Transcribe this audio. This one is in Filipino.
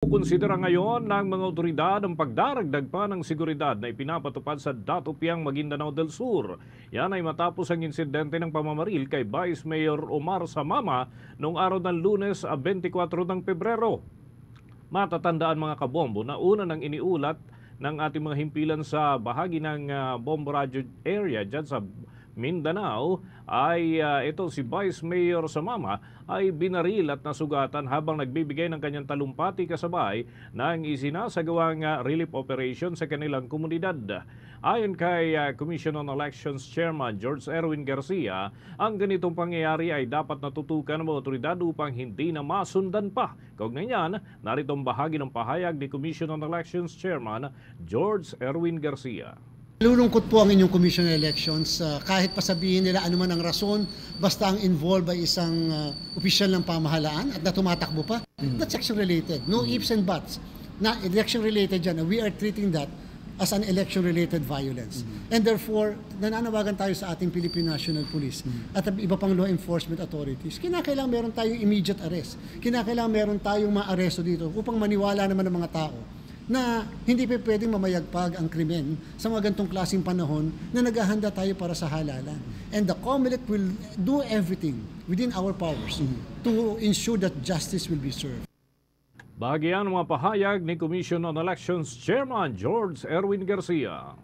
Konsidera ngayon ng mga otoridad ang pagdaragdag pa ng seguridad na ipinapatupad sa Datupiang, Maguindanao del Sur. Yan ay matapos ang insidente ng pamamaril kay Vice Mayor Omar Samama noong araw ng Lunes, 24 ng Pebrero. Matatandaan mga kabombo na una nang iniulat ng ating mga himpilan sa bahagi ng bomb radyo area dyan sa Mindanao ay ito si Vice Mayor Samama ay binaril at nasugatan habang nagbibigay ng kanyang talumpati kasabay ng isinasagawang relief operation sa kanilang komunidad. Ayon kay Commission on Elections Chairman George Erwin Garcia, ang ganitong pangyayari ay dapat natutukan ng mga otoridad upang hindi na masundan pa. Kaugnay niyan, narito ang bahagi ng pahayag ni Commission on Elections Chairman George Erwin Garcia. Lulungkot po ang inyong Commission on Elections. Kahit pa sabihin nila ano man ang rason, basta ang involved ay isang opisyal ng pamahalaan at na tumatakbo pa, that's election-related. No ifs and buts. Na election-related dyan, we are treating that as an election-related violence. And therefore, nananawagan tayo sa ating Philippine National Police at iba pang law enforcement authorities. Kinakailangan meron tayong immediate arrest. Kinakailangan meron tayong maaresto dito upang maniwala naman ng mga tao na hindi pa pwedeng mamayagpag ang krimen sa mga gantong klaseng panahon na naghahanda tayo para sa halalan. And the COMELEC will do everything within our powers to ensure that justice will be served. Bahagi yan ng mga pahayag ni Commission on Elections Chairman George Erwin Garcia.